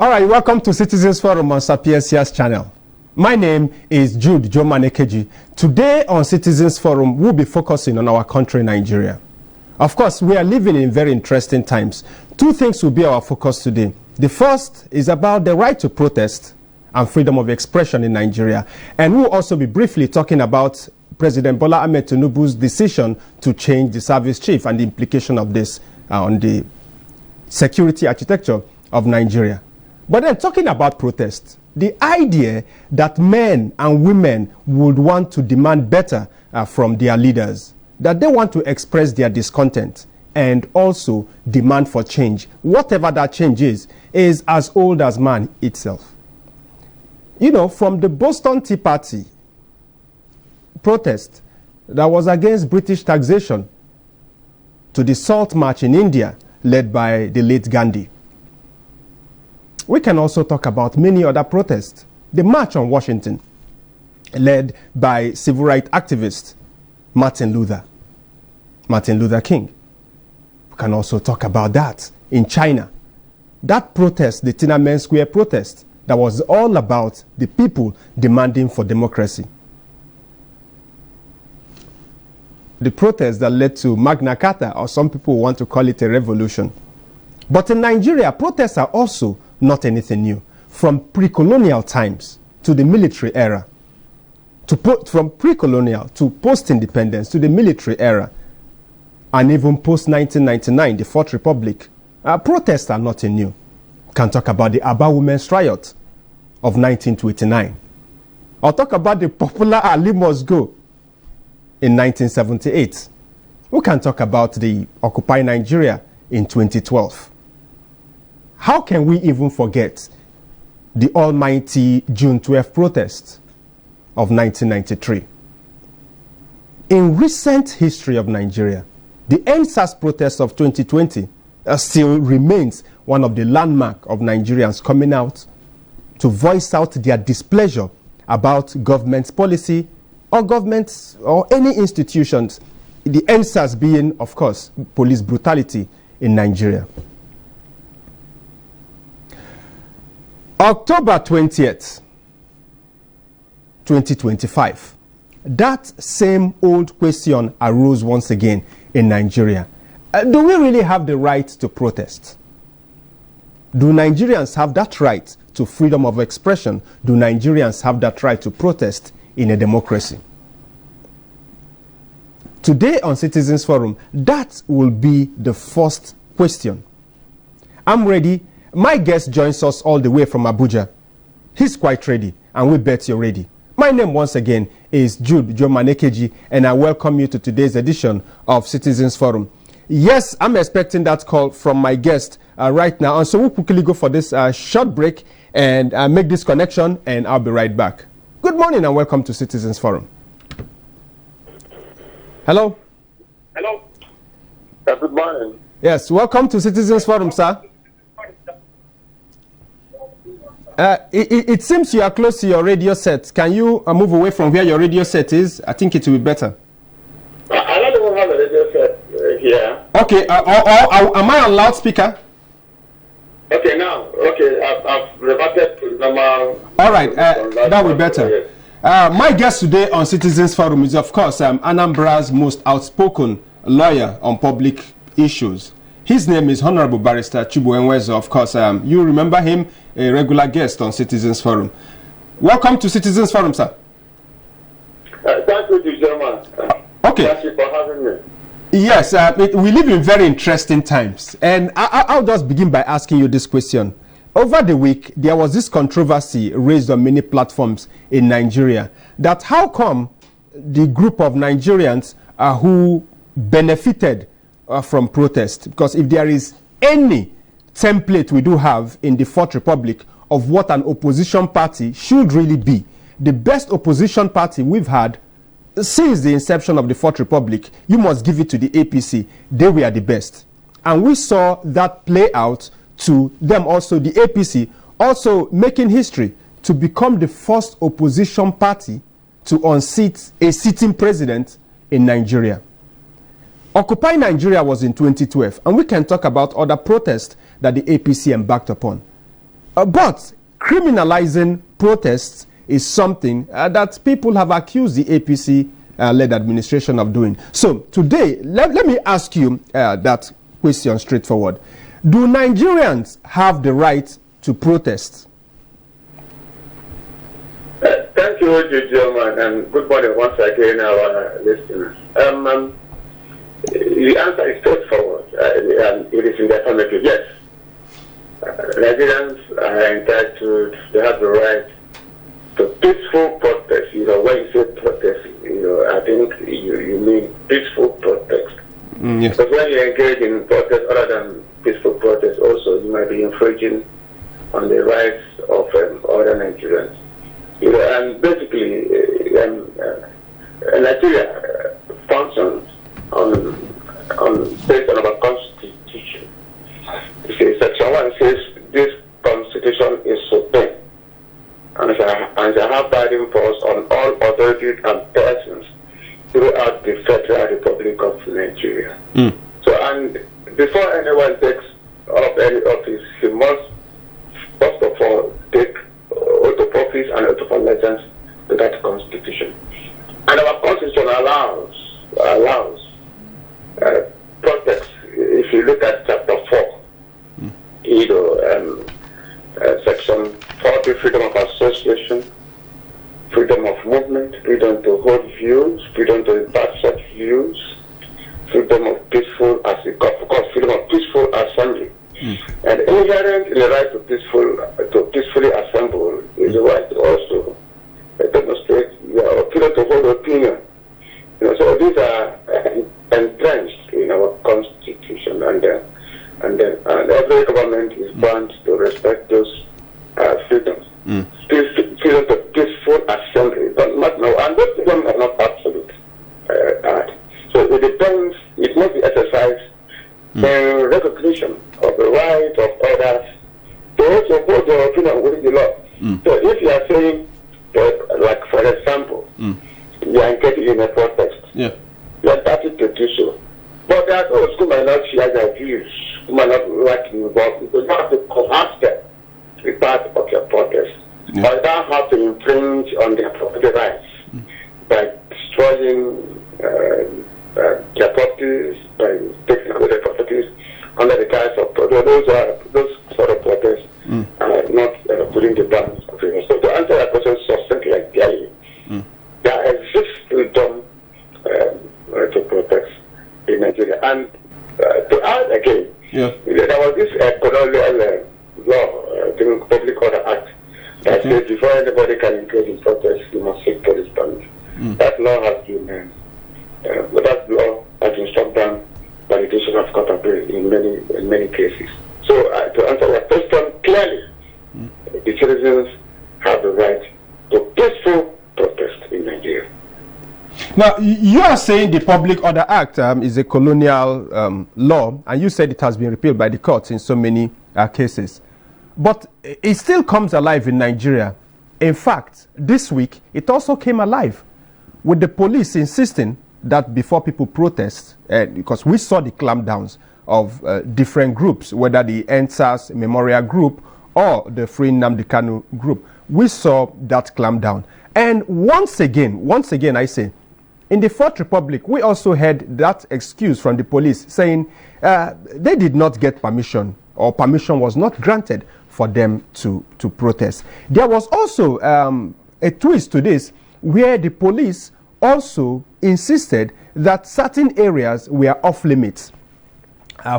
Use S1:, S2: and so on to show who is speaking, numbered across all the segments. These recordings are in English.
S1: All right, welcome to Citizens Forum on Sapientia's channel. My name is Jude Geoman Ekeji. Today on Citizens Forum, we'll be focusing on our country, Nigeria. Of course, we are living in very interesting times. Two things will be our focus today. The first is about the right to protest and freedom of expression in Nigeria. And we'll also be briefly talking about President Bola Ahmed Tinubu's decision to change the service chief and the implication of this on the security architecture of Nigeria. But then talking about protest, the idea that men and women would want to demand better from their leaders, that they want to express their discontent and also demand for change, whatever that change is as old as man itself. You know, from the Boston Tea Party protest that was against British taxation to the Salt March in India led by the late Gandhi. We can also talk about many other protests. The March on Washington, led by civil rights activist Martin Luther King. We can also talk about that in China. That protest, the Tiananmen Square protest, that was all about the people demanding for democracy. The protest that led to Magna Carta, or some people want to call it a revolution. But in Nigeria, protests are also not anything new. From pre-colonial times to the military era, from pre-colonial to post-independence to the military era, and even post-1999, the Fourth Republic, protests are nothing new. We can talk about the Aba Women's Riot of 1929. Or talk about the popular Ali Must Go in 1978. We can talk about the Occupy Nigeria in 2012. How can we even forget the almighty June 12 protest of 1993? In recent history of Nigeria, the NSAS protest of 2020 still remains one of the landmarks of Nigerians coming out to voice out their displeasure about government's policy or governments or any institutions, the NSAS being, of course, police brutality in Nigeria. October 20th, 2025, that same old question arose once again in Nigeria. Do we really have the right to protest? Do Nigerians have that right to freedom of expression? Do Nigerians have that right to protest in a democracy? Today on Citizens Forum, that will be the first question. I'm ready. My guest joins us all the way from Abuja. He's quite ready, and we bet you're ready. My name once again is Jude Geoman Ekeji, and I welcome you to today's edition of Citizens Forum. Yes, I'm expecting that call from my guest right now, and so we'll quickly go for this short break and make this connection, and I'll be right back. Good morning and welcome to Citizens Forum. Hello?
S2: Hello? Good morning.
S1: Yes, welcome to Citizens Forum, sir. It seems you are close to your radio set. Can you move away from where your radio set is? I think it will be better.
S2: I don't even have a radio set here.
S1: Okay, am I on loudspeaker?
S2: Okay, now. Okay, I've reverted to normal.
S1: All right, that will be better. My guest today on Citizens Forum is, of course, Anambra's most outspoken lawyer on public issues. His name is Honorable Barrister Chugbo Enwezor. Of course, you remember him, a regular guest on Citizens Forum. Welcome to Citizens Forum, sir.
S2: Thank you, Jude Geoman.
S1: Okay.
S2: Thank you for having me.
S1: Yes, we live in very interesting times. And I'll just begin by asking you this question. Over the week, there was this controversy raised on many platforms in Nigeria that how come the group of Nigerians who benefited from protest, because if there is any template we do have in the Fourth Republic of what an opposition party should really be, the best opposition party we've had since the inception of the Fourth Republic, you must give it to the APC. They were the best. And we saw that play out to them also, the APC, also making history to become the first opposition party to unseat a sitting president in Nigeria. Occupy Nigeria was in 2012, and we can talk about other protests that the APC embarked upon. But criminalizing protests is something that people have accused the APC-led administration of doing. So today, let me ask you that question straightforward. Do Nigerians have the right to protest?
S2: Thank you, Jude Geoman, and good morning once again, our listeners. The answer is straightforward, and it is in the affirmative. Yes, Nigerians are entitled, they have the right to peaceful protest. You know, when you say protest, you know, I think you mean peaceful protest.
S1: Yes.
S2: Because when you engage in protest other than peaceful protest, also you might be infringing on the rights of other Nigerians. You know, and basically, Nigeria functions based on our constitution. You see, Section 1 says this constitution is supreme and shall have binding force on all authorities and persons throughout the Federal Republic of Nigeria. So, and before anyone takes up any office, he must first of all take oath of office and oath of allegiance to that constitution. And our constitution allows protest. If you look at chapter 4, you know, section 40, freedom of association, freedom of movement, freedom to hold views, freedom to impart such views, freedom of peaceful, of course, freedom of peaceful assembly. And inherent in the right to peacefully assemble is the right to also demonstrate your opinion, to hold opinion. You know, so these are entrenched in our constitution, and every government is bound to respect those freedoms. Freedom to peaceful assembly, but not now, and those freedoms are not absolute. So it depends. It must be exercised in recognition of the right of others to also hold their opinion within the law. So if you are saying that, like for example, you are engaging in a protest, you are entitled to do so. But there are those who might not share their views, who might not like to involve, because you have to coerce them to be part of your protest. Or you don't have to infringe on their property rights by destroying their properties, by taking away their properties under the guise of those sort of protests are not within the bounds of freedom. So to answer that question succinctly and clearly, there exists freedom to protest in Nigeria. And to add again, there was this colonial law, the Public Order Act, that says before anybody can engage in protest, you must seek police permission. That law has been struck down by the decision of court of in many cases. So to answer your question clearly, the citizens have the right to peaceful protest in Nigeria.
S1: Now, you are saying the Public Order Act is a colonial law, and you said it has been repealed by the courts in so many cases. But it still comes alive in Nigeria. In fact, this week, it also came alive with the police insisting that before people protest, because we saw the clampdowns of different groups, whether the NSAS Memorial Group or the Free Nnamdi Kanu group, we saw that clampdown. And once again, I say, in the Fourth Republic, we also heard that excuse from the police saying they did not get permission, or permission was not granted for them to protest. There was also a twist to this, where the police also insisted that certain areas were off limits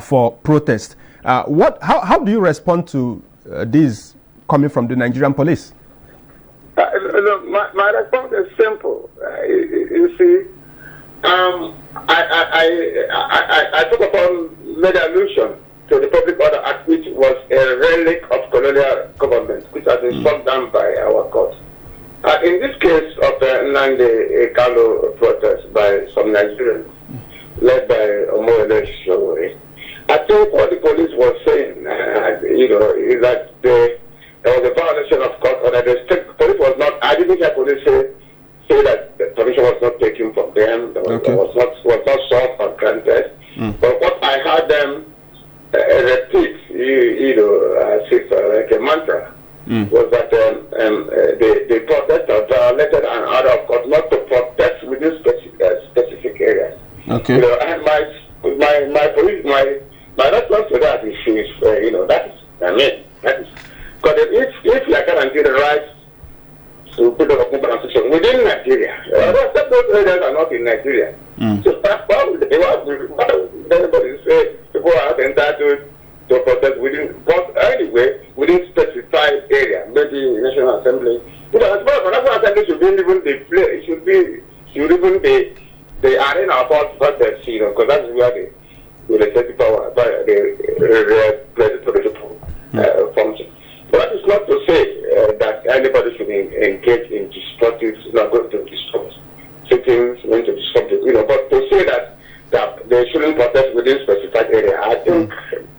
S1: for protest. How do you respond to this coming from the Nigerian police?
S2: My response is simple. You see, I took upon made allusion to the Public Order Act, which was a relic of colonial government, which has been struck down by our court. In this case of the Nnamdi Kanu protest by some Nigerians, led by Omoyele Sowore, I think what the police was saying, is that there was a violation of court order. The state police was not. I didn't hear police say that the permission was not taken from them. Was not sought or granted. But what I heard them repeat, like a mantra, was that the protesters violated an order of court not to protest within specific areas.
S1: Okay.
S2: You know, and my response to that is that is, because if you are guaranteed the rights to put up a compensation within Nigeria, those areas are not in Nigeria. So everybody say people are entitled to protest within specified area, maybe National Assembly. National Assembly should even be play. Should even be the arena for protest, because that's where the legislative power, the presidential function. But that is not to say that anybody should engage in destructive, not going to disrupt sittings, going to disrupt it, but to say that they shouldn't protest within specified area, I think,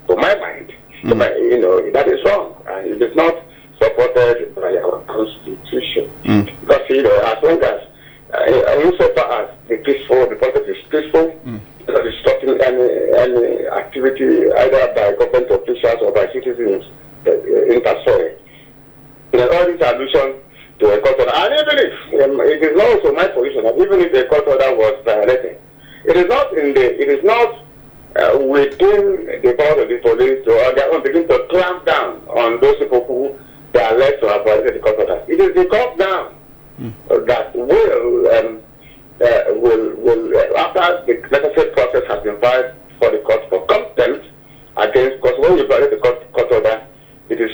S2: to my mind, that is wrong. And it is not supported by our constitution. Because, as long as, insofar as the protest is peaceful, not disrupting any activity either by government officials or by citizens interfering. All these allusions to a court order, and even if it is not also my position that even if the court order was violated, it is not within the power of the police to begin to clamp down on those people who are led to have violated the court order. It is the clamp down that will after the necessary process has been filed for the court for contempt against, because when you violate the court order, it will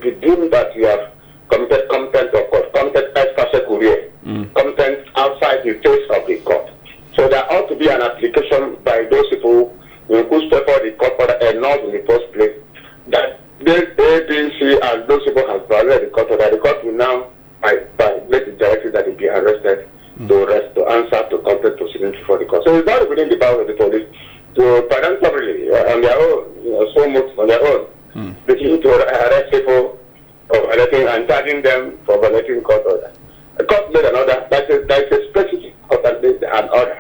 S2: be deemed that you have committed contempt of court, contempt ex parte curia, contempt outside the face of the court. So there ought to be an application by those people who step out the court order and not in the first place that this ABC and those people have violated the court order. The court will now make the directive that they be arrested to answer to contempt proceedings before the court. So it's not within the power of the police to preemptively on their own, so much on their own, begin to arrest people for violating and charging them for violating court order. The court made an order, that's a specific court that made an order.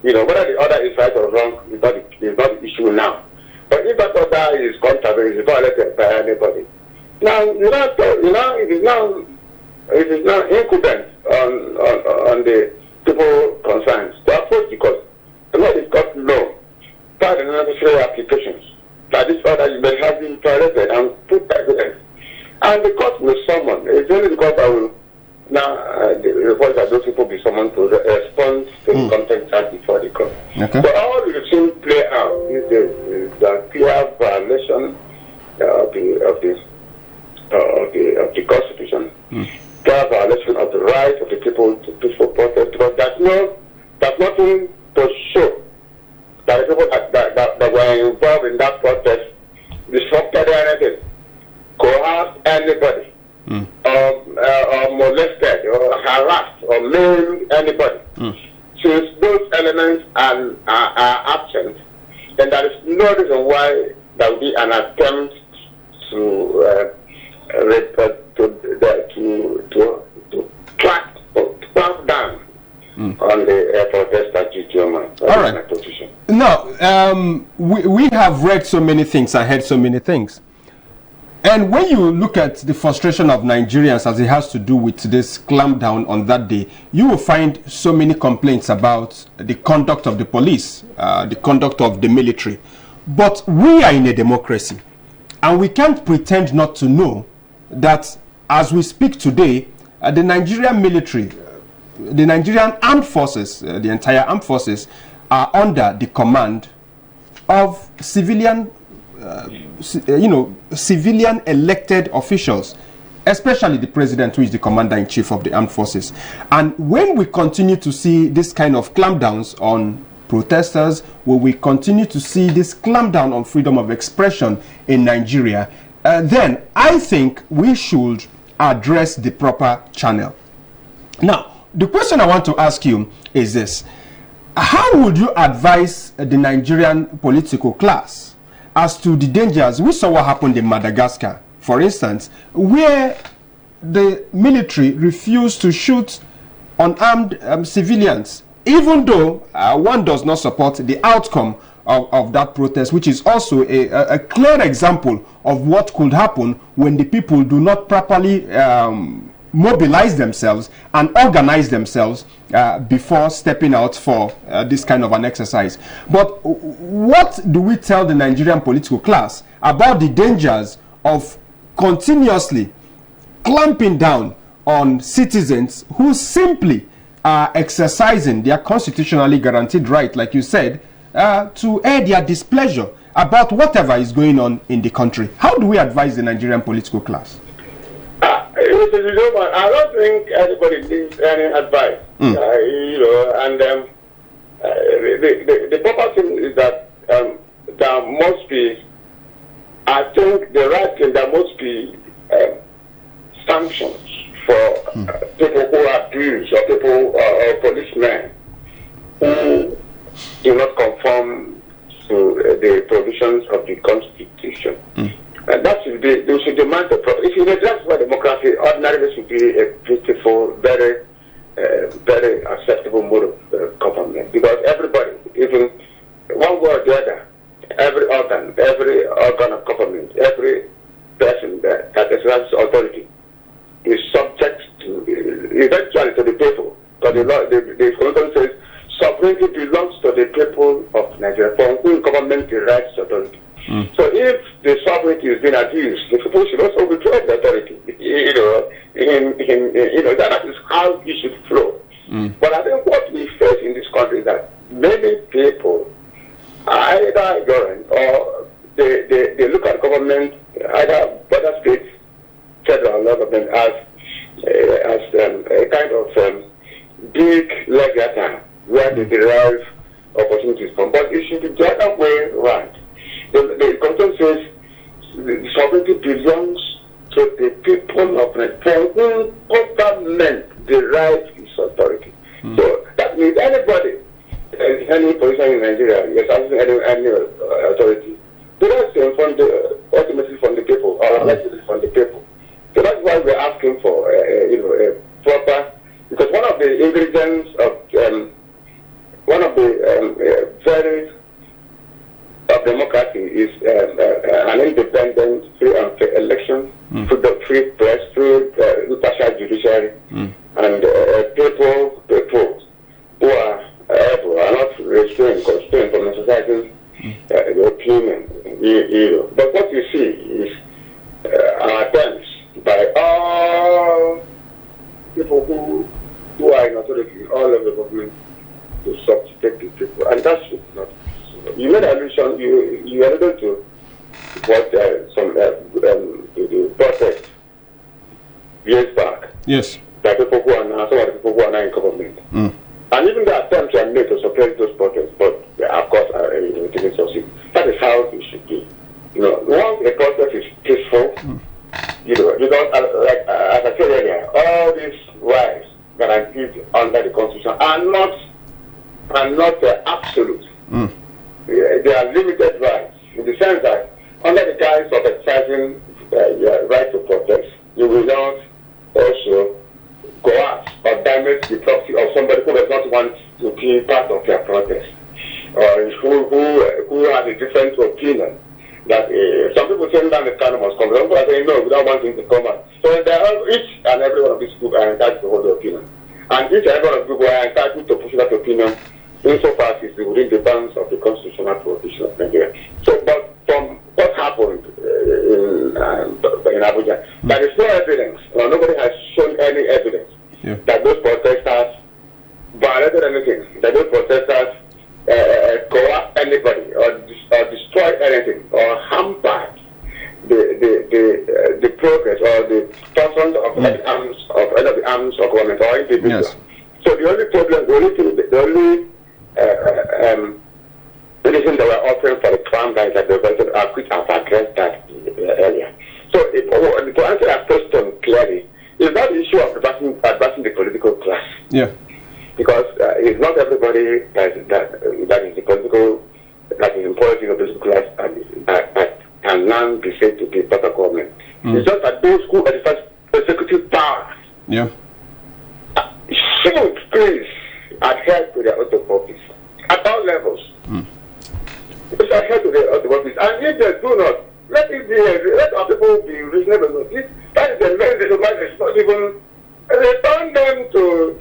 S2: Whether the order is right or wrong is not the issue now. But if that order is contrary, is violated by anybody, now it is now incumbent on the people concerned to approach the court. The law is got law. Part of the necessary applications that this order you may have been violated and put evidence. And the court will summon. It's only the court that will now request that those people be summoned to respond to the content charge before the court.
S1: Okay.
S2: So all we've seen play out these days is the clear violation of the Constitution, clear violation of the right of the people to peaceful protest, because there's nothing to show that the people that were involved in that protest disrupted anything, coerced anybody, or molested, or harassed, or maimed anybody. Since those elements are absent, then there is no reason why there will be an attempt to clamp down on the protester Jude Geoman.
S1: All right. Now, we have read so many things and heard so many things. And when you look at the frustration of Nigerians as it has to do with this clampdown on that day, you will find so many complaints about the conduct of the police, the conduct of the military. But we are in a democracy, and we can't pretend not to know that as we speak today, the Nigerian military, the Nigerian armed forces, the entire armed forces, are under the command of civilian civilian elected officials, especially the president, who is the commander-in-chief of the armed forces. And when we continue to see this kind of clampdowns on protesters, when we continue to see this clampdown on freedom of expression in Nigeria, then I think we should address the proper channel. Now, the question I want to ask you is this: how would you advise the Nigerian political class as to the dangers? We saw what happened in Madagascar, for instance, where the military refused to shoot unarmed civilians, even though one does not support the outcome of that protest, which is also a clear example of what could happen when the people do not properly mobilize themselves and organize themselves before stepping out for this kind of an exercise. But what do we tell the Nigerian political class about the dangers of continuously clamping down on citizens who simply are exercising their constitutionally guaranteed right, like you said, to air their displeasure about whatever is going on in the country? How do we advise the Nigerian political class?
S2: I don't think anybody needs any advice. The purpose is that there must be, I think the right thing, there must be sanctions for people who abuse, or people or policemen who do not conform to the provisions of the Constitution. And that should be, they should demand the problem. If you address for democracy, ordinarily should be a beautiful, very, very acceptable mode of government. Because everybody, even one way or the other, every organ of government, every person that exercises authority is subject to, eventually, to the people. Because the Constitution says, sovereignty belongs to the people of Nigeria, for whom government derives authority. So if the sovereignty is being abused, the people should also withdraw the authority. That is how it should flow. But I think what we face in this country is that many people are either ignorant or they look at government, either whether state, federal government, as a kind of big leviathan where they derive opportunities from. But it should be the other way around. The Constitution says the sovereignty belongs to the people of Nigeria, for whom government derives its authority. So that means anybody, any position in Nigeria, exercising any authority, derives ultimately from the people, or allegedly from the people. So that's why we're asking for a proper, because one of the ingredients of very of democracy is an independent, free and fair election, free press, free impartial judiciary, and people who are not restrained, constrained from exercising the opinion. But what you see is attempts by all people who are in authority, all of the government, to subjugate the people, and that should not. You made allusion. You alluded to what the protest years back.
S1: Yes.
S2: That people who are now, some of the people who are now in government, and even the attempts are made to suppress those protests, but of course, it didn't succeed. That is how it should be. Once a protest is peaceful, you don't as I said earlier, all these rights guaranteed under the Constitution are not absolute. They are limited rights, in the sense that under the guise of exercising your right to protest, you will not also coerce or damage the property of somebody who does not want to be part of your protest, or who has a different opinion. That some people say that the kind must come. Some people are saying no, we don't want him to come out. So each and every one of these people are entitled to hold their opinion, and each and every one of these people are entitled to push that opinion insofar as it's within the bounds of the constitutional provision of Nigeria. So, but from what happened in Abuja, there is no evidence, or nobody has shown any evidence that those protesters violated anything, that those protesters coerced anybody, or destroyed anything, or hampered the progress or the function of any of the arms of government or individuals. Yes. So the only problem, the only reason that we're offering for the climb down is that which I've addressed that earlier. So to answer that question clearly, it's not the issue of advancing the political class. Yeah. Because it's not everybody that is the political, that is in politics in the political class that can now be said to be part of government. It's just that those who exercise executive power should please adhere to their oath of office at all levels. will never know. That is the main reason why it's not even return them to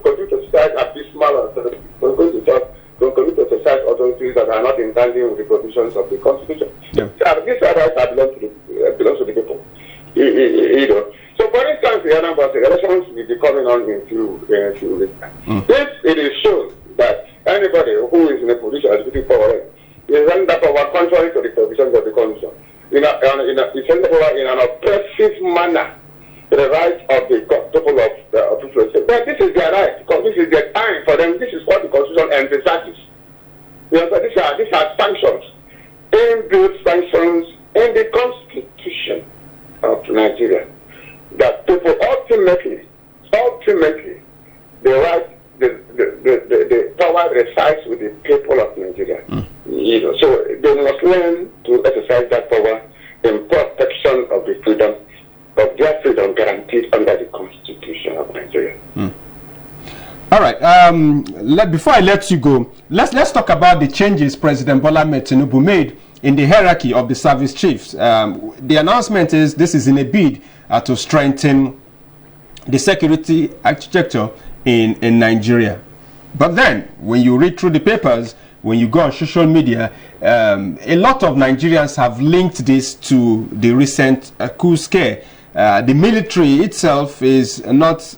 S2: continue to exercise abysmal authority. Don't continue to exercise authorities that are not in tandem with the provisions of the Constitution.
S1: Yeah.
S2: These are rights that belong to the people. You know. So, for instance, the elections will be coming on in a few weeks. If it is shown that anybody who is in a position of looking forward is under power contrary to the provisions of the Constitution, it's under power in an oppressive manner, the right of the people of people. But this is their right, because this is their time for them. This is what the Constitution emphasizes. You know, so these are sanctions, inbuilt sanctions in the Constitution of Nigeria. That people ultimately, the right, the power resides with the people of Nigeria. You know, so they must learn to exercise that power in protection of the freedom of their freedom guaranteed under the Constitution of Nigeria.
S1: All right. Before I let you go, let's talk about the changes President Bola Ahmed Tinubu made in the hierarchy of the service chiefs. The announcement is this is in a bid to strengthen the security architecture in Nigeria. But then, when you read through the papers, when you go on social media, a lot of Nigerians have linked this to the recent coup scare. The military itself is not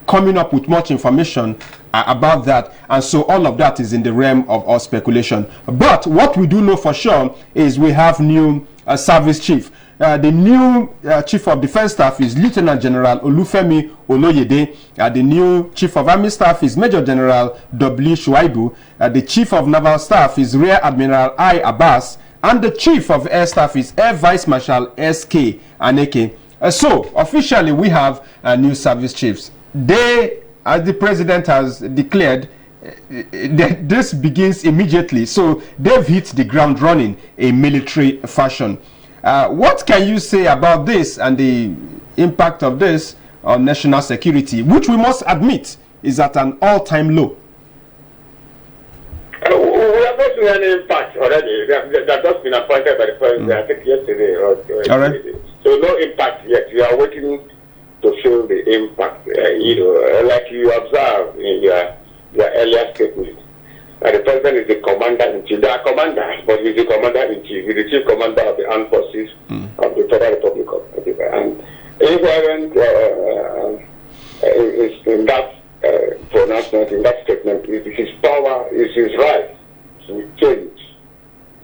S1: coming up with much information about that, and so all of that is in the realm of our speculation. But what we do know for sure is we have new service chief. The new Chief of Defense Staff is Lieutenant General Olufemi Oloyede. The new Chief of Army Staff is Major General W. Shuaibu. The Chief of Naval Staff is Rear Admiral I. Abbas. And the Chief of Air Staff is Air Vice Marshal S.K. Aneke. So, officially, we have new service chiefs. They, as the President has declared, this begins immediately. So, they've hit the ground running in military fashion. What can you say about this and the impact of this on national security, which we must admit is at an all-time low?
S2: We have not seen any impact already. They have just been appointed by the President, I think yesterday. All right. So no impact yet. We are waiting to feel the impact. Like you observed in your earlier statement. The President is the commander-in-chief. They are commanders, but he's the commander-in-chief. He's the chief commander of the armed forces of the Federal Republic of Nigeria. And inherent in that pronouncement, in that statement, is his power, is his right to change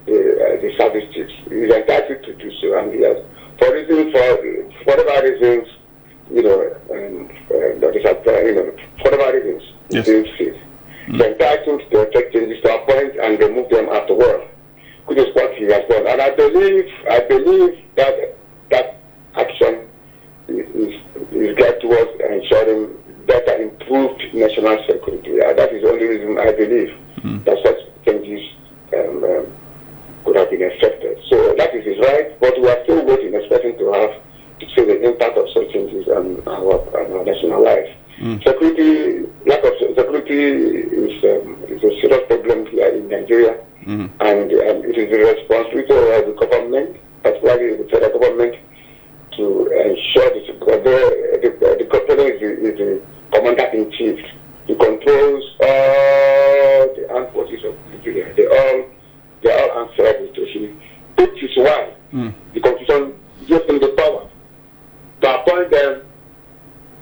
S2: the service chiefs. He's entitled to do so, and he has, for whatever reasons, whatever reasons,
S1: yes.
S2: He feels he's entitled to effect changes, to appoint and remove them afterward, which is what he has done. And I believe that action is geared towards ensuring better improved national security. That is the only reason I believe that such changes could have been effected. So that is his right, but we are still waiting, expecting to see the impact of such changes on our national life. Security, lack of security is a serious problem here in Nigeria, and it is the responsibility of the government, particularly the federal government, to ensure this. The president is the commander-in-chief. He controls all the armed forces of Nigeria. They all answer to him. Which is why the Constitution gives him the power to appoint them,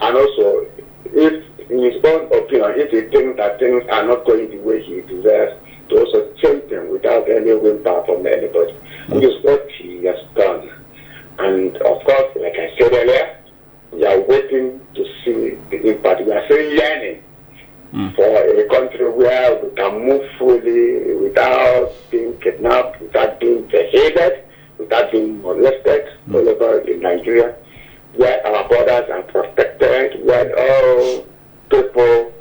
S2: and also, if in his own opinion, if he thinks that things are not going the way he desires, to also change them without any whimper from anybody, which is what he has done. And of course, like I said earlier, we are waiting to see the impact. We are still yearning for a country where we can move fully without being kidnapped, without being beheaded, without being molested all over in Nigeria, where our borders are protected, where all people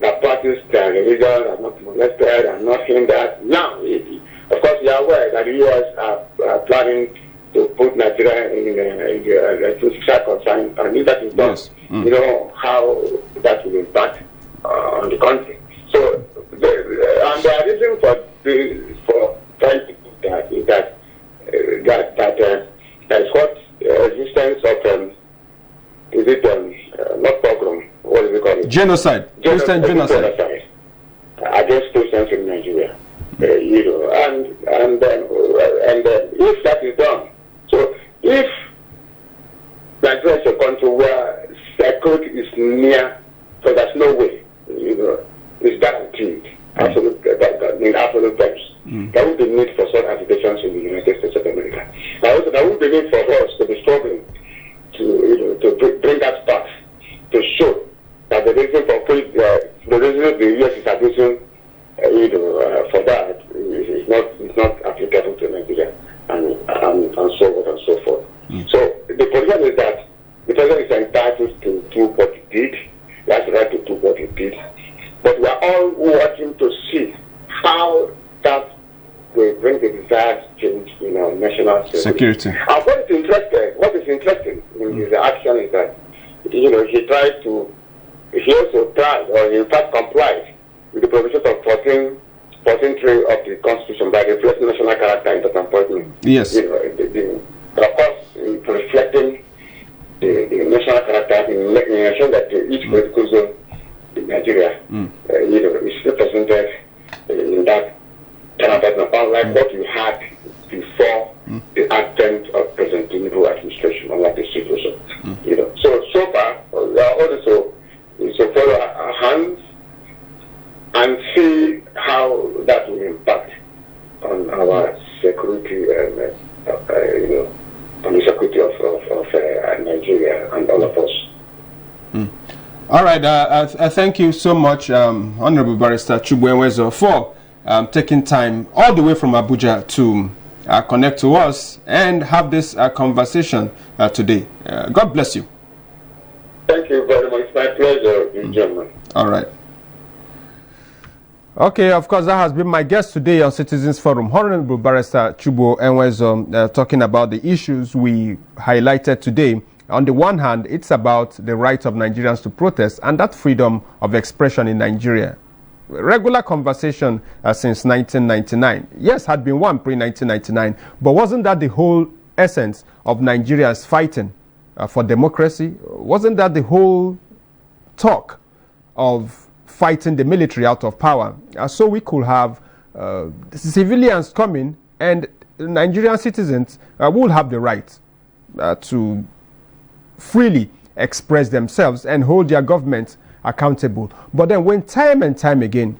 S2: that practice their religion are not molested, are not hindered. Now, of course, you are aware that the U.S. are planning to put Nigeria in the fiscal concern, and if that is done, you know how that will impact on the country. So, and the reason for trying to do that is that There is what existence of is it not pogrom? What is it called?
S1: Genocide. Christian genocide
S2: against Christians in Nigeria. You know, and if that is done, so if Nigeria is a country where security is near, so there's no way, you know, it's guaranteed, in absolute terms. There would be need for such applications in the United States of America. There would be need for us to be struggling to, you know, to bring that back, to show that the reason for the reason the U.S. is abusing, you know, for that is not applicable to Nigeria, and so on and so forth. So the position is that the president is entitled to do what he did. He has the right to do what he did. But we are all watching to see how that will bring the desired change in our national security. And what is interesting in his action is that, you know, he also tried, or in fact complied with the provisions of 14.3 of the Constitution by reflecting national character in that appointment.
S1: Yes.
S2: You know, of course, reflecting the national character in ensuring that each political zone in Nigeria, you know, is represented in that character, unlike what you had before the advent of President Tinubu administration, unlike the situation. You know, so far we are also to follow our hands and see how that will impact on our security, you know, on the security of Nigeria and all of us.
S1: All right, I thank you so much, Honorable Barrister Chugbo Enwezor, for taking time all the way from Abuja to connect to us and have this conversation today. God bless you.
S2: Thank you very much. It's my pleasure, Jude Geoman.
S1: All right. Okay, of course, that has been my guest today on Citizens Forum, Honorable Barrister Chugbo Enwezor, talking about the issues we highlighted today. On the one hand, it's about the right of Nigerians to protest and that freedom of expression in Nigeria. Regular conversation since 1999. Yes, had been one pre-1999, but wasn't that the whole essence of Nigerians fighting for democracy? Wasn't that the whole talk of fighting the military out of power? So we could have civilians coming, and Nigerian citizens will have the right to freely express themselves and hold their government accountable. But then when time and time again,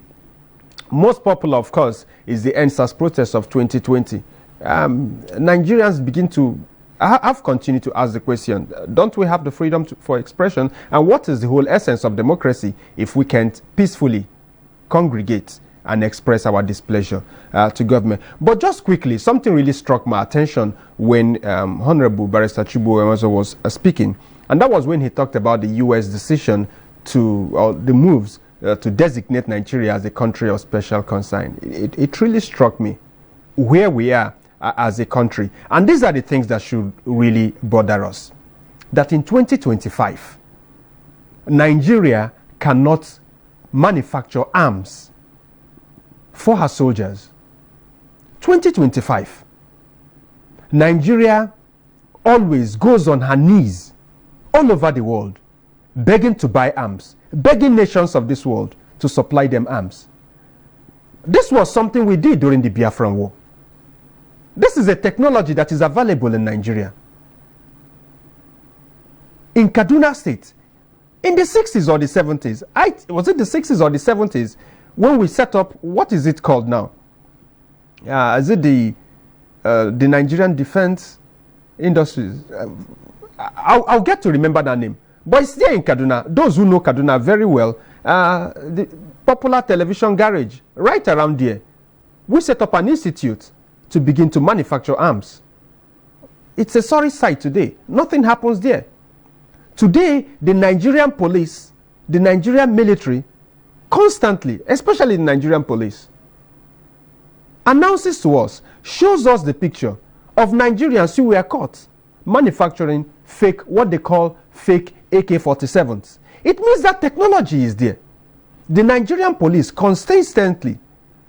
S1: most popular of course is the EndSARS protest of 2020, Nigerians begin to have continued to ask the question, don't we have the freedom for expression? And what is the whole essence of democracy if we can't peacefully congregate and express our displeasure to government? But just quickly, something really struck my attention when Honorable Barrister Chugbo Enwezor was speaking, and that was when he talked about the U.S. decision or the moves to designate Nigeria as a country of special concern. It really struck me where we are as a country. And these are the things that should really bother us. That in 2025, Nigeria cannot manufacture arms for her soldiers. 2025. Nigeria always goes on her knees all over the world, begging to buy arms, begging nations of this world to supply them arms. This was something we did during the Biafran War. This is a technology that is available in Nigeria. In Kaduna State, in the 60s or the 70s, was it the 60s or the 70s, when we set up, what is it called now? Is it the Nigerian Defense Industries? I'll get to remember that name. But it's there in Kaduna. Those who know Kaduna very well, the popular television garage, right around there, we set up an institute to begin to manufacture arms. It's a sorry sight today. Nothing happens there. Today, the Nigerian police, the Nigerian military, constantly, especially the Nigerian police, announces to us, shows us the picture of Nigerians who were caught manufacturing fake, what they call fake AK-47s. It means that technology is there. The Nigerian police consistently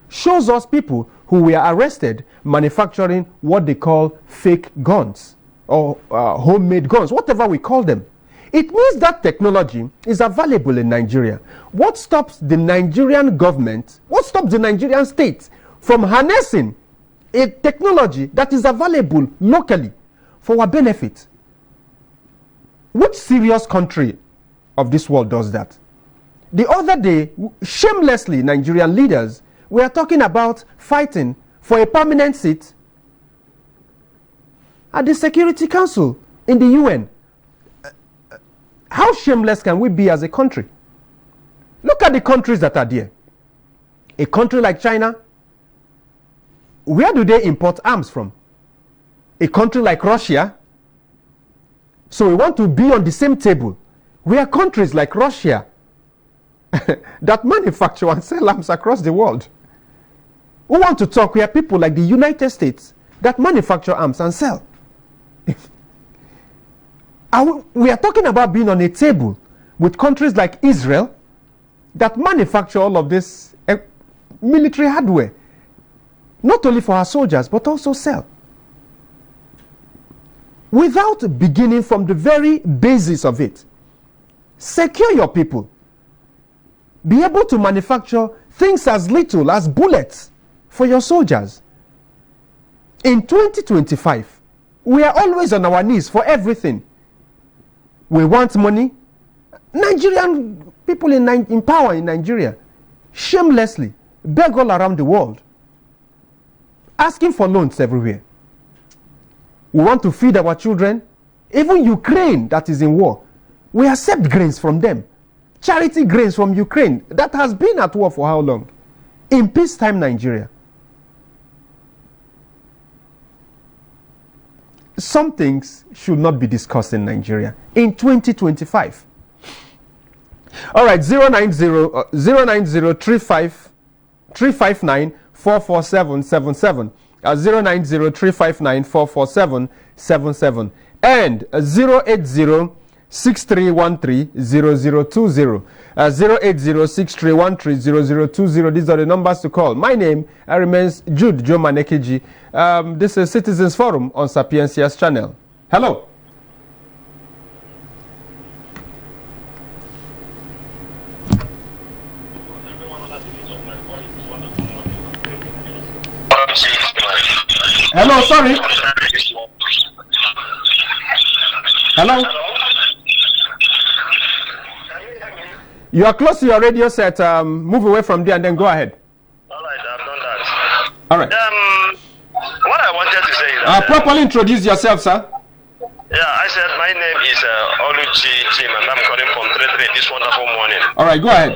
S1: shows us people who were arrested manufacturing what they call fake guns. or homemade guns, whatever we call them. It means that technology is available in Nigeria. What stops the Nigerian government, what stops the Nigerian state from harnessing a technology that is available locally for our benefit? Which serious country of this world does that? The other day, shamelessly, Nigerian leaders were talking about fighting for a permanent seat at the Security Council in the UN. How shameless can we be as a country? Look at the countries that are there. A country like China, where do they import arms from? A country like Russia. So we want to be on the same table where countries like Russia that manufacture and sell arms across the world. We want to talk where people like the United States that manufacture arms and sell. We are talking about being on a table with countries like Israel that manufacture all of this military hardware, not only for our soldiers, but also sell. Without beginning from the very basis of it, secure your people. Be able to manufacture things as little as bullets for your soldiers. In 2025, we are always on our knees for everything. We want money. Nigerian people in power in Nigeria shamelessly beg all around the world, asking for loans everywhere. We want to feed our children. Even Ukraine that is in war, we accept grains from them. Charity grains from Ukraine that has been at war for how long? In peacetime Nigeria. Some things should not be discussed in Nigeria in 2025. All right, 090-359-44777, 090-359-44777, and 080-6313-0020, 080-6313-0020. These are the numbers to call. My name remains Jude Geoman Ekeji. This is Citizens Forum on Sapientia's channel. Hello. Hello, sorry. Hello. You are close to your radio set. Move away from there and then go ahead.
S3: All right, I've done that.
S1: All right.
S3: What I wanted to say is that,
S1: properly introduce yourself, sir.
S3: Yeah, I said my name is Oluchi Chim, and I'm calling from Trade this wonderful morning.
S1: All right, go ahead.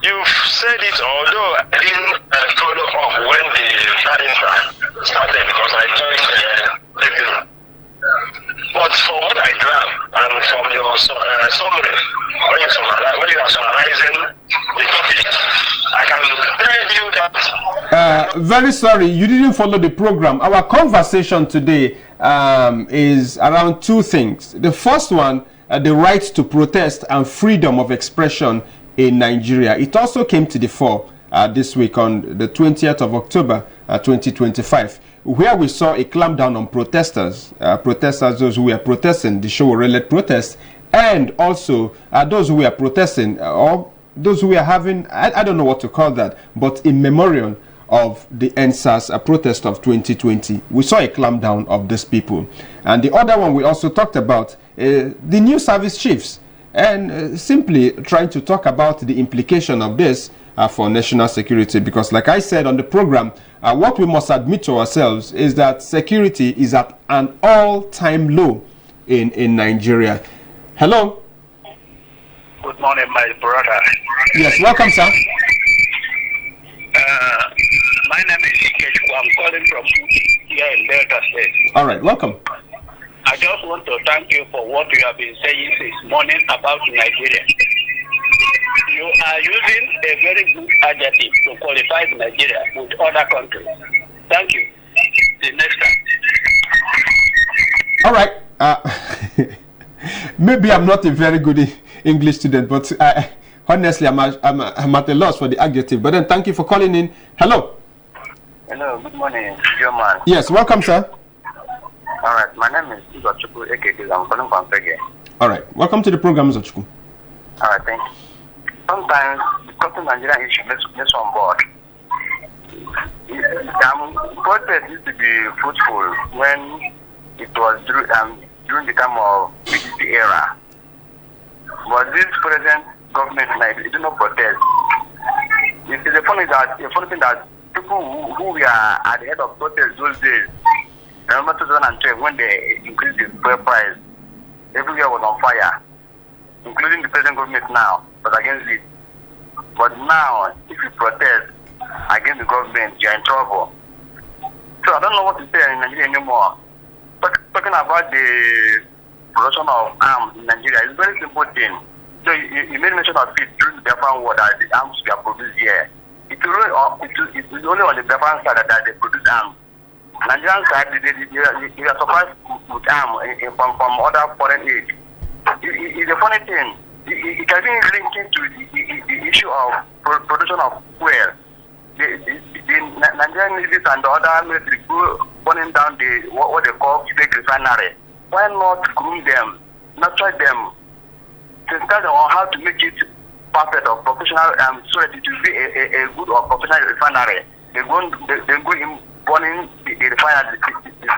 S3: You've said it, although I didn't follow up when the started because I joined the but from what I grab and from your summary, when you are summarizing the topic, I can tell you that.
S1: Very sorry, you didn't follow the program. Our conversation today is around two things. The first one, the right to protest and freedom of expression in Nigeria. It also came to the fore this week on the 20th of October 2025, where we saw a clampdown on protesters, those who were protesting the show-related protests, and also those who were protesting or those who were having, I don't know what to call that, but in memorial of the NSAS protest of 2020. We saw a clampdown of these people. And the other one we also talked about, the new service chiefs, and simply trying to talk about the implication of this for national security, because like I said on the program, what we must admit to ourselves is that security is at an all-time low in Nigeria. Hello.
S3: Good morning, my brother.
S1: Yes, welcome, sir.
S3: My name is Ekeji. I'm calling from here in Delta State.
S1: All right, welcome.
S3: I just want to thank you for what you have been saying this morning about Nigeria. You are using a very good adjective to qualify Nigeria with other countries. Thank you. The next time.
S1: All right. Maybe I'm not a very good English student, but honestly, I'm at a loss for the adjective. But then thank you for calling in. Hello.
S3: Hello, good morning, Geoman.
S1: Yes, welcome, sir.
S3: All right, my name is Jude Geoman Ekeji. I'm calling from Fege.
S1: All right, welcome to the program, Mr. Chukwu.
S3: All right, thank you. Sometimes discussing Nigerian issue makes on board. Protest used to be fruitful when it was during the time of PDP era. But this present government, they do not protest. It's a funny thing that people who were at the head of protest those days, remember 2012 when they increased the fuel price, everywhere was on fire, including the present government now, but against it. But now, if you protest against the government, you're in trouble. So I don't know what to say in Nigeria anymore. Talking about the production of arms in Nigeria, it's a very simple thing. So you made mention of it during the Biafran war that the arms were produced here. It's only on the Biafran side that they produce arms. Nigerian side, they are supplied with arms from other foreign aid. It's a funny thing. It can be linked into the issue of production of fuel. The Nigerian Navy and the other military go burning down what they call fake refinery. Why not groom them, nurture them, to tell them on how to make it perfect or professional, so that it will be a good or professional refinery. They go in burning the refinery,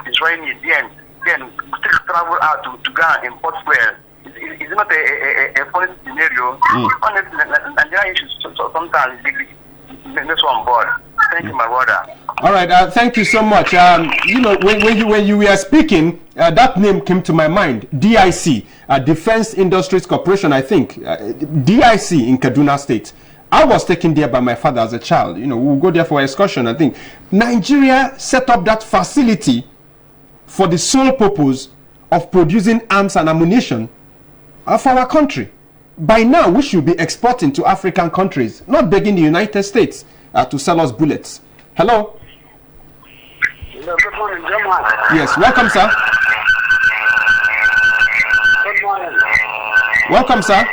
S3: destroying it, then still travel out to go and import fuel. It's not a funny scenario. Honestly, Nigerian issues sometimes this on board. Thank you, my brother.
S1: All right, thank you so much. When you were speaking, that name came to my mind. DIC, Defense Industries Corporation, I think. DIC in Kaduna State. I was taken there by my father as a child. We'll go there for excursion. I think Nigeria set up that facility for the sole purpose of producing arms and ammunition for our country. By now, we should be exporting to African countries, not begging the United States to sell us bullets. Hello?
S3: Hello, good morning, Geoman.
S1: Yes, welcome, sir.
S3: Good morning.
S1: Welcome, sir.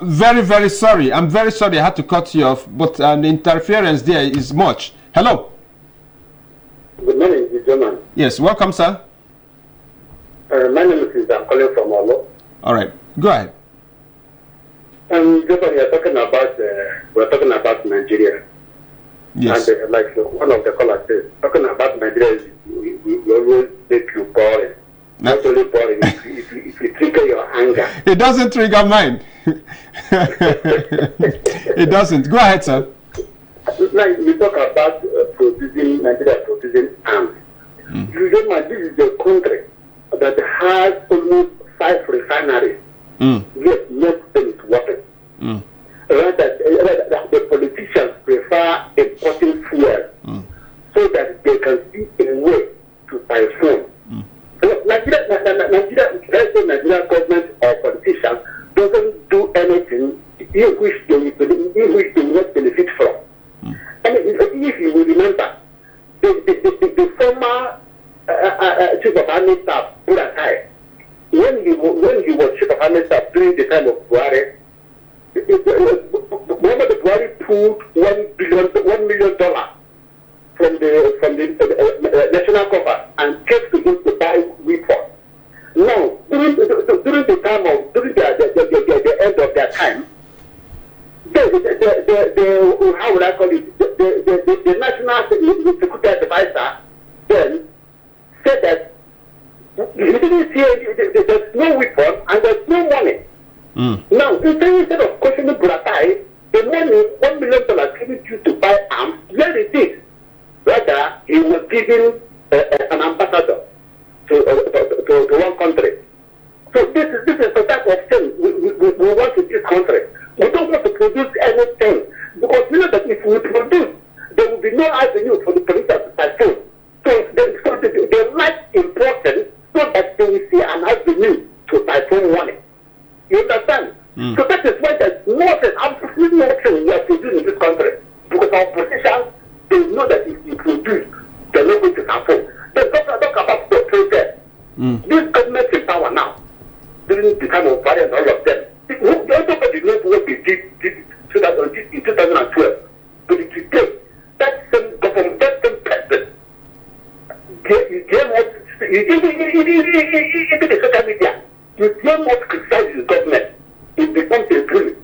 S1: Very, very sorry. I'm very sorry I had to cut you off, but the interference there is much. Hello?
S2: Good morning, Geoman.
S1: Yes, welcome, sir.
S2: My name is I'm calling from Olo.
S1: All right, go ahead.
S2: We're talking about Nigeria.
S1: Yes.
S2: And like one of the callers said, talking about Nigeria, we always make you boring. Not only boring, if you trigger your anger.
S1: It doesn't trigger mine. It doesn't. Go ahead, sir.
S2: Like we talk about Nigeria producing arms. You don't mind, this is a country that has almost 5 refineries. Yet nothing is working. Rather, the politicians prefer importing fuel so that they can see a way to typhoon. Nigeria government or politicians doesn't do anything in which they will not benefit from. And if you will remember, the former Chief of Army Staff, Buratai, when he was Chief of Army Staff during the time of Buhari, remember Buhari pulled $1 million from the national coffers and kept to him to buy weapons. Now, during the end of their time, how would I call it? The national security advisor then said that he didn't see there's no weapon and there's no money. Now, instead of questioning Buratai, the money, $1 million given you to buy arms, where it is. Rather, he was giving an ambassador to one country. So this is the type of thing we want in this country. We don't want to produce anything because we know that if we produce, there will be no avenue for the police to typhoon. So they like important so that they will see an avenue to typhoon money. You understand? So that is why there's nothing, absolutely nothing we are producing in this country. Because our politicians, they know that if we produce, they're not going to typhoon. They talk about the protest. This government in power now, during the time of Buhari and all of them, nobody knows what they did in 2012. But today, that same government the social media, you dare not criticize the government. It becomes a crime.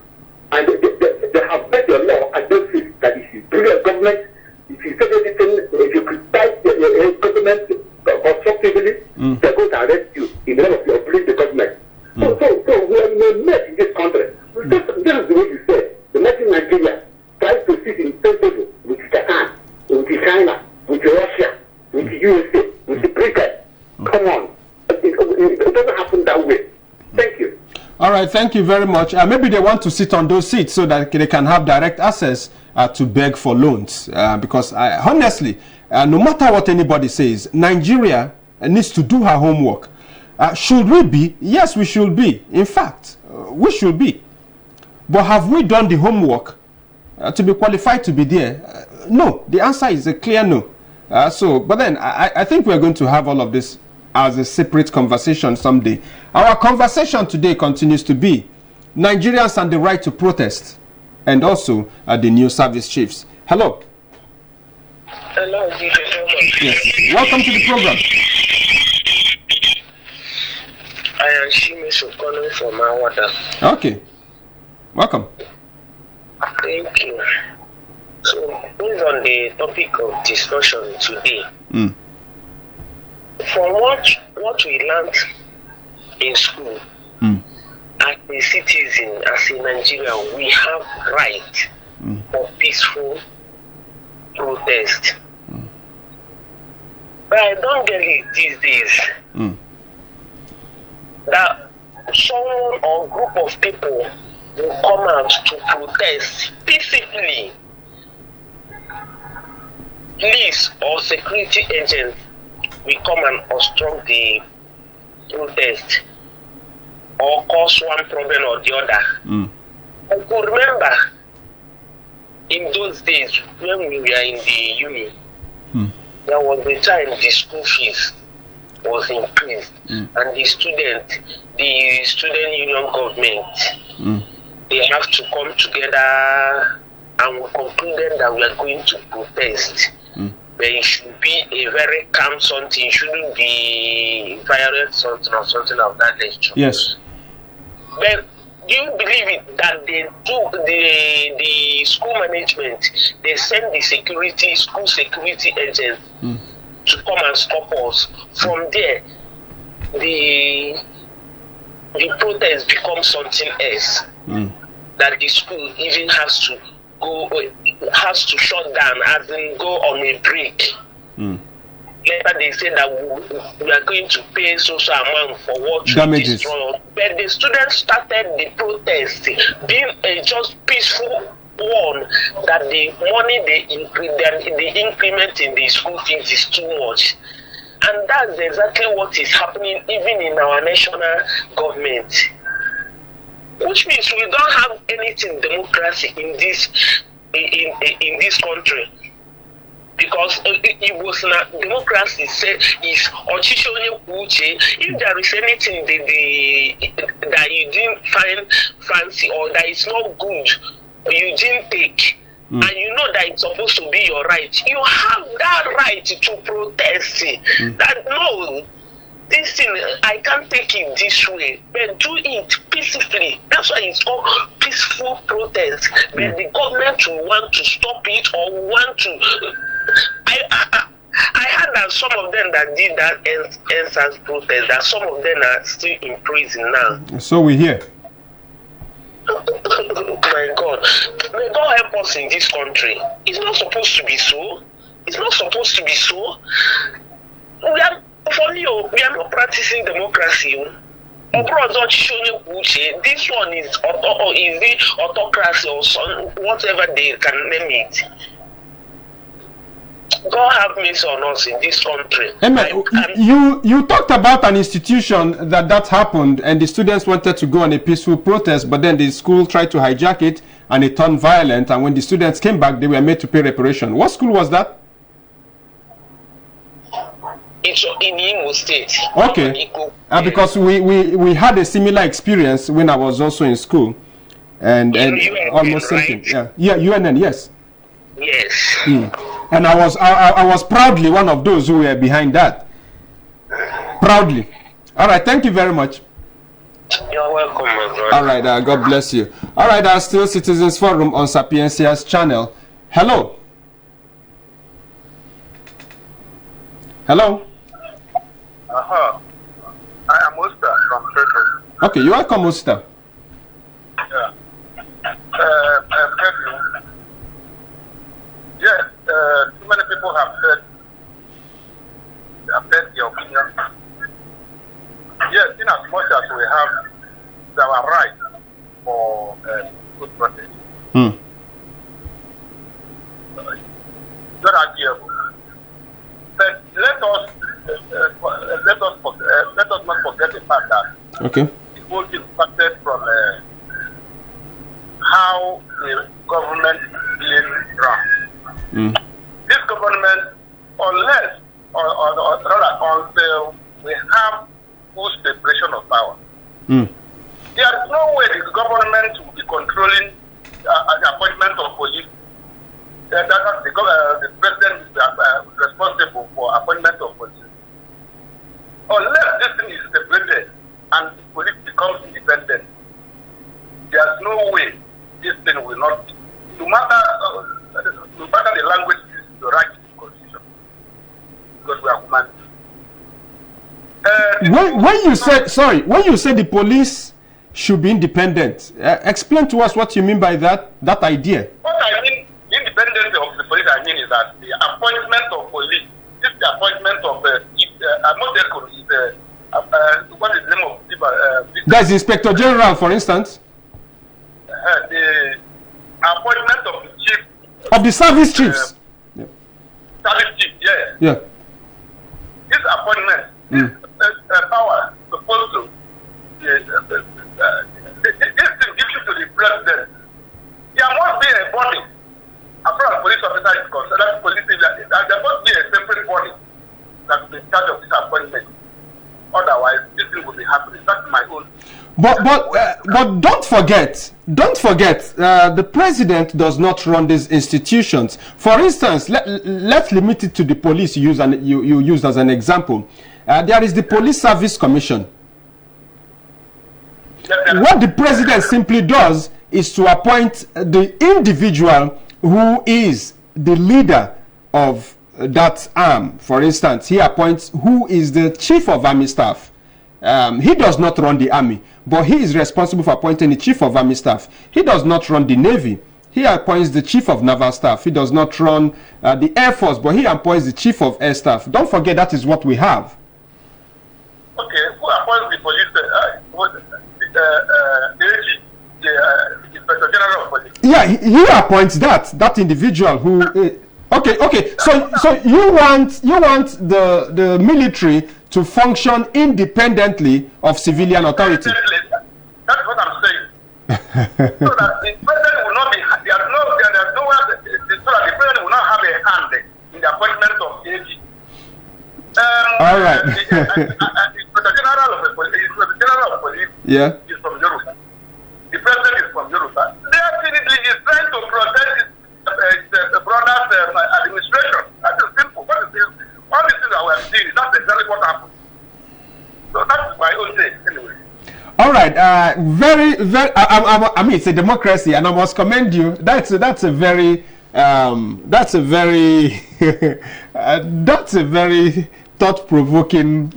S2: And they have made a law against it that if you bring a government, if you say anything, if you criticize the government constructively, they're going to arrest you in the name of your bring the government. So we are in a mess in this country. This is the way you say. The nation in Nigeria tries to sit in the table with Japan, with China, with Russia, with the USA, with the Britain. Come on. It doesn't happen that way. Thank you.
S1: All right, thank you very much. Maybe they want to sit on those seats so that they can have direct access to beg for loans. Because honestly, no matter what anybody says, Nigeria needs to do her homework. Should we be? Yes, we should be. In fact, we should be. But have we done the homework to be qualified to be there? No. The answer is a clear no. But then I think we're going to have all of this as a separate conversation someday. Our conversation today continues to be Nigerians and the right to protest, and also the new service chiefs. Hello.
S3: Hello, Jude Geoman.
S1: Yes. Welcome to the program.
S3: I am Shimisu calling from Awada.
S1: Okay. Welcome.
S3: Thank you. So, based on the topic of discussion today, from what we learned in school, as a citizen, as a Nigerian, we have right for peaceful protest. But I don't get it these days that someone or group of people will come out to protest peacefully. Police or security agents will come and obstruct the protest or cause one problem or the other. I could remember in those days when we were in the uni, there was a time the school fees was increased and the student union government, they have to come together and we concluded that we are going to protest. But it should be a very calm something. It shouldn't be violent something or something of that nature.
S1: Yes.
S3: But do you believe it that they took the school management, they send the school security agents to come and stop us? From there, the protest becomes something else. That the school even has to shut down, as in go on a break. Later they say that we are going to pay social amount for what we destroy. But the students started the protest being a just peaceful one, that the money the increment in the school fees is too much. And that's exactly what is happening even in our national government. Which means we don't have anything democracy in this country, because it was not democracy. Say is if there is anything that you didn't find fancy or that is not good, you didn't take, and you know that it's supposed to be your right, you have that right to protest. That no. This thing, I can't take it this way, but do it peacefully. That's why it's called peaceful protest. But the government will want to stop it or want to. I heard that some of them that did that NSAS protest, that some of them are still in prison now.
S1: So we hear.
S3: My God, may God help us in this country. It's not supposed to be so. It's not supposed to be so. For me, we are not practicing democracy. This one is the autocracy or whatever they can name it. God have mercy on us in this country.
S1: You talked about an institution that happened and the students wanted to go on a peaceful protest, but then the school tried to hijack it and it turned violent, and when the students came back, they were made to pay reparation. What school was that?
S3: It's in Imo State.
S1: Okay. Because we had a similar experience when I was also in school, and
S3: UNN,
S1: almost
S3: right?
S1: same thing. Yeah, UNN, yes.
S3: Yes.
S1: And I was proudly one of those who were behind that. Proudly. All right, thank you very much.
S3: You're welcome, my brother.
S1: All right, God bless you. All right, still Citizens Forum on Sapientia's channel. Hello. Hello.
S3: I am Osta from Turkey.
S1: Okay, you're welcome, Osta.
S3: Yeah. Yes, too many people have said their opinion. Yes, in as much as we have our right for good protest. Not arguable. But let us not forget the fact that the whole thing started from how the government being run. This government, unless or rather until we have full separation of power, there is no way the government will be controlling the appointment of police. The president is responsible for appointment of police. Unless this thing is separated and the police becomes independent, there is no way this thing will not be. No matter the language is the right to the constitution, because we are human.
S1: When you said the police should be independent, explain to us what you mean by that idea.
S3: What I mean, independence of the police, I mean is that the appointment of police, this the appointment of what is the name of
S1: that's Inspector General, for instance.
S3: The appointment of the chief
S1: of the service chiefs.
S3: Service chief, yes.
S1: Yeah.
S3: This appointment, this power supposed to this thing gives you to the president. There must be a body. As far as police officer is concerned, that's police. There must be a separate body that will be in charge of this appointment. Otherwise, this thing will be happening. That's my own.
S1: But don't forget, the president does not run these institutions. For instance, let's limit it to the police you used as an example. There is the Police Service Commission. What the president simply does is to appoint the individual who is the leader of that arm. For instance, he appoints who is the chief of army staff. He does not run the army, but he is responsible for appointing the chief of army staff. He does not run the navy. He appoints the chief of naval staff. He does not run the air force, but he appoints the chief of air staff. Don't forget that is what we have.
S3: Okay, who appoints the police? The Inspector General of Police.
S1: Yeah, he appoints that individual who. Okay. So you want the military to function independently of civilian authority.
S3: That's what I'm saying. So that the president will not be. There's nowhere. So that the president will not have a hand in the appointment of AG.
S1: All right.
S3: The General of Police.
S1: Yeah.
S3: Is from Yoruba. The president is from Yoruba. Definitely, he's trying to protect his brother's administration. That is simple. What is this? All these things that we are seeing, that's exactly what happened. So that's my own take, anyway.
S1: All right. Very. I mean, it's a democracy, and I must commend you. That's a very thought-provoking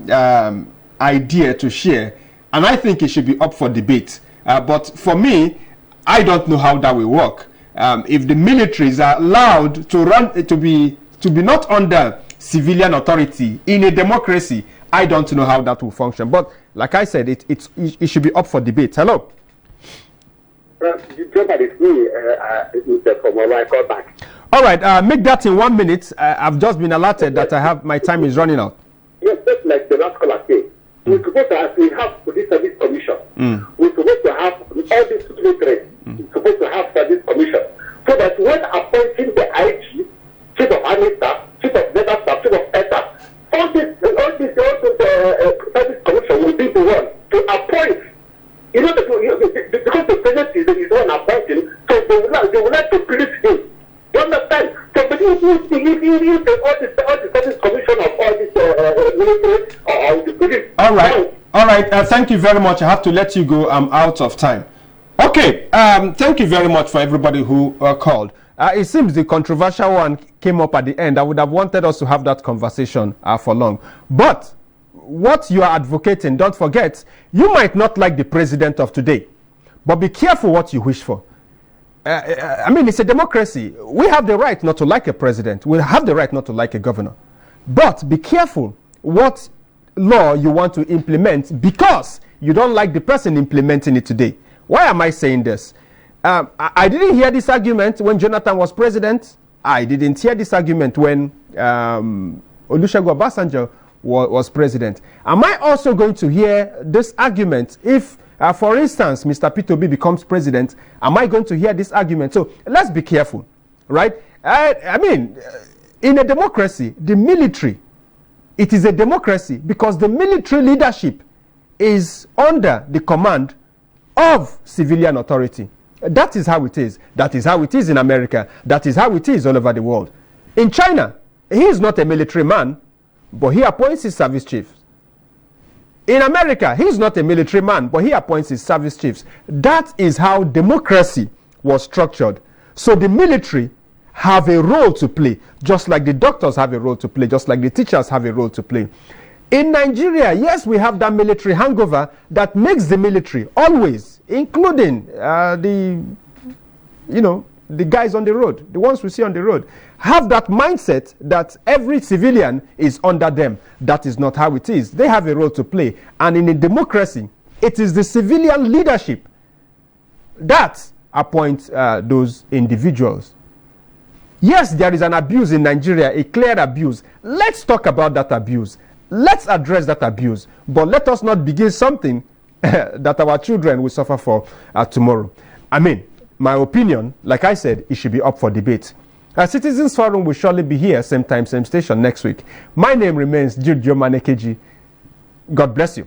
S1: idea to share, and I think it should be up for debate. But for me, I don't know how that will work. If the militaries are allowed to run to be not under civilian authority in a democracy, I don't know how that will function. But like I said, it should be up for debate. Hello. All right, make that in 1 minute. I've just been alerted that my time is running out.
S2: Yes, just like the last caller said, we're supposed to have police service commission. We're supposed to have all these military. We're supposed to have service commission, so that when appointing the IG, chief of army staff, chief of naval staff, chief of air staff, all this service commission will be the one to appoint. Because the president is the one appointing, so they would like to please him. You understand? So, but if you take all the service commission of all this military or the police
S1: All right. All right. Thank you very much. I have to let you go. I'm out of time. Okay. Thank you very much for everybody who called. It seems the controversial one came up at the end. I would have wanted us to have that conversation for long. But what you are advocating, don't forget, you might not like the president of today, but be careful what you wish for. I mean, it's a democracy. We have the right not to like a president. We have the right not to like a governor. But be careful what law you want to implement because you don't like the person implementing it today. Why am I saying this? I didn't hear this argument when Jonathan was president. I didn't hear this argument when Olusegun Obasanjo was president. Am I also going to hear this argument if, for instance, Mr. Peter Obi becomes president? Am I going to hear this argument? So let's be careful, right? I mean, in a democracy, the military, it is a democracy because the military leadership is under the command of civilian authority. That is how it is. That is how it is in America. That is how it is all over the world. In China, he is not a military man, but he appoints his service chiefs. In America, he is not a military man, but he appoints his service chiefs. That is how democracy was structured. So the military have a role to play, just like the doctors have a role to play, just like the teachers have a role to play. In Nigeria, yes, we have that military hangover that makes the military always, including the guys on the road, the ones we see on the road, have that mindset that every civilian is under them. That is not how it is. They have a role to play. And in a democracy, it is the civilian leadership that appoints those individuals. Yes, there is an abuse in Nigeria, a clear abuse. Let's talk about that abuse. Let's address that abuse. But let us not begin something that our children will suffer for tomorrow. I mean, my opinion, like I said, it should be up for debate. Citizens Forum will surely be here, same time, same station next week. My name remains Jude Geoman Ekeji. God bless you.